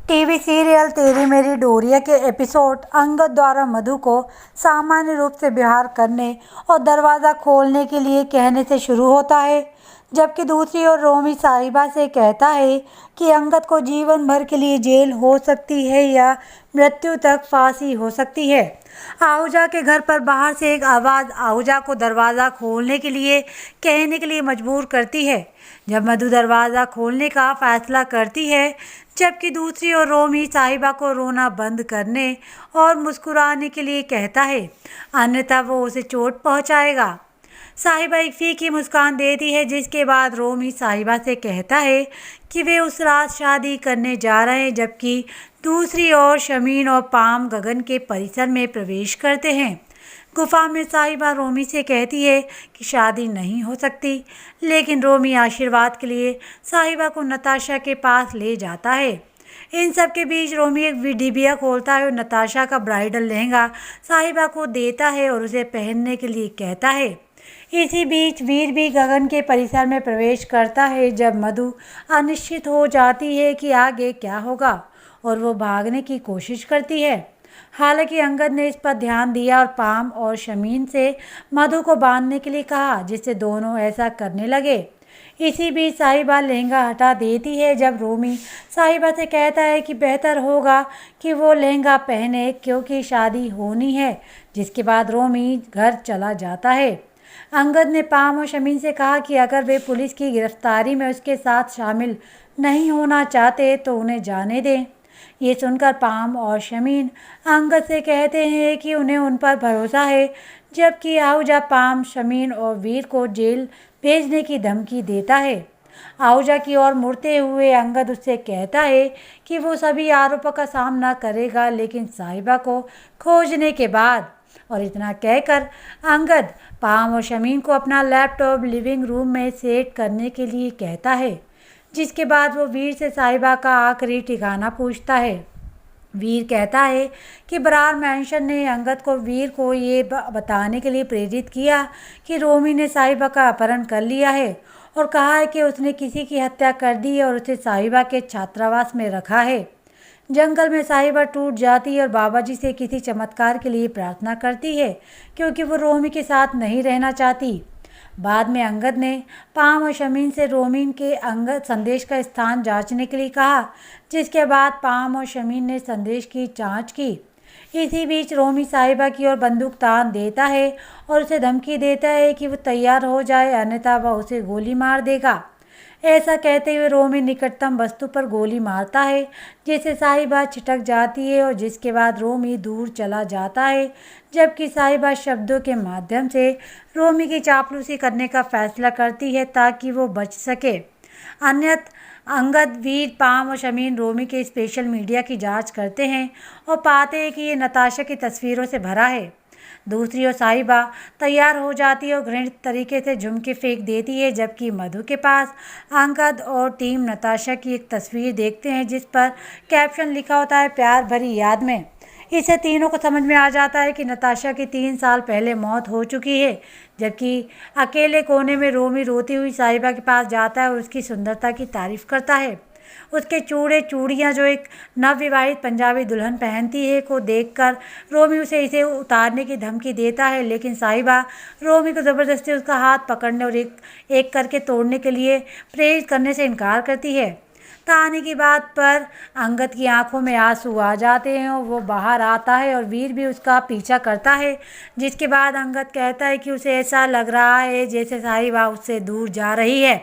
TV serial तेरी मेरी डोरिया के एपिसोड अंगद द्वारा मधु को सामान्य रूप से व्यवहार करने और दरवाज़ा खोलने के लिए कहने से शुरू होता है, जबकि दूसरी ओर रोमी साहिबा से कहता है कि अंगद को जीवन भर के लिए जेल हो सकती है या मृत्यु तक फांसी हो सकती है। आहूजा के घर पर बाहर से एक आवाज़ आहूजा को दरवाज़ा खोलने के लिए कहने के लिए मजबूर करती है। जब मधु दरवाज़ा खोलने का फैसला करती है, जबकि दूसरी ओर रोमी साहिबा को रोना बंद करने और मुस्कुराने के लिए कहता है, अन्यथा वो उसे चोट पहुंचाएगा। साहिबा एक फीकी मुस्कान देती है, जिसके बाद रोमी साहिबा से कहता है कि वे उस रात शादी करने जा रहे हैं, जबकि दूसरी ओर शमीन और पाम गगन के परिसर में प्रवेश करते हैं। गुफा में साहिबा रोमी से कहती है कि शादी नहीं हो सकती, लेकिन रोमी आशीर्वाद के लिए साहिबा को नताशा के पास ले जाता है। इन सब के बीच रोमी एक डिबिया खोलता है और नताशा का ब्राइडल लहंगा साहिबा को देता है और उसे पहनने के लिए कहता है। इसी बीच वीर भी गगन के परिसर में प्रवेश करता है, जब मधु अनिश्चित हो जाती है कि आगे क्या होगा और वो भागने की कोशिश करती है। हालांकि अंगद ने इस पर ध्यान दिया और पाम और शमीन से मधु को बांधने के लिए कहा, जिससे दोनों ऐसा करने लगे। इसी बीच साहिबा लहंगा हटा देती है, जब रोमी साहिबा से कहता है कि बेहतर होगा कि वो लहंगा पहने क्योंकि शादी होनी है, जिसके बाद रोमी घर चला जाता है। अंगद ने पाम और शमीन से कहा कि अगर वे पुलिस की गिरफ्तारी में उसके साथ शामिल नहीं होना चाहते तो उन्हें जाने दें। ये सुनकर पाम और शमीन अंगद से कहते हैं कि उन्हें उन पर भरोसा है, जबकि आहूजा पाम, शमीन और वीर को जेल भेजने की धमकी देता है। आहूजा की ओर मुड़ते हुए अंगद उससे कहता है कि वो सभी आरोपों का सामना करेगा, लेकिन साहिबा को खोजने के बाद। और इतना कहकर अंगद पाम और शमीन को अपना लैपटॉप लिविंग रूम में सेट करने के लिए कहता है, जिसके बाद वो वीर से साहिबा का आखिरी ठिकाना पूछता है। वीर कहता है कि बरार मैंशन ने अंगद को वीर को ये बताने के लिए प्रेरित किया कि रोमी ने साहिबा का अपहरण कर लिया है और कहा है कि उसने किसी की हत्या कर दी है और उसे साहिबा के छात्रावास में रखा है। जंगल में साहिबा टूट जाती है और बाबा जी से किसी चमत्कार के लिए प्रार्थना करती है, क्योंकि वो रोमी के साथ नहीं रहना चाहती। बाद में अंगद ने पाम और शमीन से रोमी के अंगद संदेश का स्थान जांचने के लिए कहा, जिसके बाद पाम और शमीन ने संदेश की जांच की। इसी बीच रोमी साहिबा की ओर बंदूक तान देता है और उसे धमकी देता है कि वो तैयार हो जाए, अन्यथा वह उसे गोली मार देगा। ऐसा कहते हुए रोमी निकटतम वस्तु पर गोली मारता है, जिससे साहिबा छिटक जाती है और जिसके बाद रोमी दूर चला जाता है, जबकि साहिबा शब्दों के माध्यम से रोमी की चापलूसी करने का फैसला करती है ताकि वो बच सके। अन्यथा अंगद, वीर, पाम और शमीन रोमी के स्पेशल मीडिया की जांच करते हैं और पाते हैं कि ये नताशा की तस्वीरों से भरा है। दूसरी ओर साहिबा तैयार हो जाती है और घृणित तरीके से झुमके फेंक देती है, जबकि मधु के पास अंगद और टीम नताशा की एक तस्वीर देखते हैं, जिस पर कैप्शन लिखा होता है, प्यार भरी याद में। इससे तीनों को समझ में आ जाता है कि नताशा की 3 साल पहले मौत हो चुकी है, जबकि अकेले कोने में रोमी रोती हुई साहिबा के पास जाता है और उसकी सुंदरता की तारीफ करता है। उसके चूड़ियाँ जो एक नवविवाहित पंजाबी दुल्हन पहनती है को देखकर रोमी उसे इसे उतारने की धमकी देता है, लेकिन साहिबा रोमी को ज़बरदस्ती उसका हाथ पकड़ने और एक एक करके तोड़ने के लिए प्रेरित करने से इनकार करती है। कहानी की बात पर अंगद की आंखों में आंसू आ जाते हैं और वो बाहर आता है और वीर भी उसका पीछा करता है, जिसके बाद अंगद कहता है कि उसे ऐसा लग रहा है जैसे साहिबा उससे दूर जा रही है।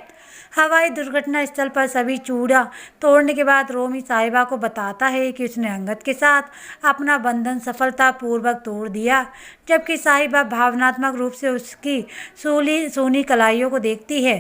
हवाई दुर्घटना स्थल पर सभी चूड़ा तोड़ने के बाद रोमी साहिबा को बताता है कि उसने अंगद के साथ अपना बंधन सफलतापूर्वक तोड़ दिया, जबकि साहिबा भावनात्मक रूप से उसकी सूनी कलाइयों को देखती है।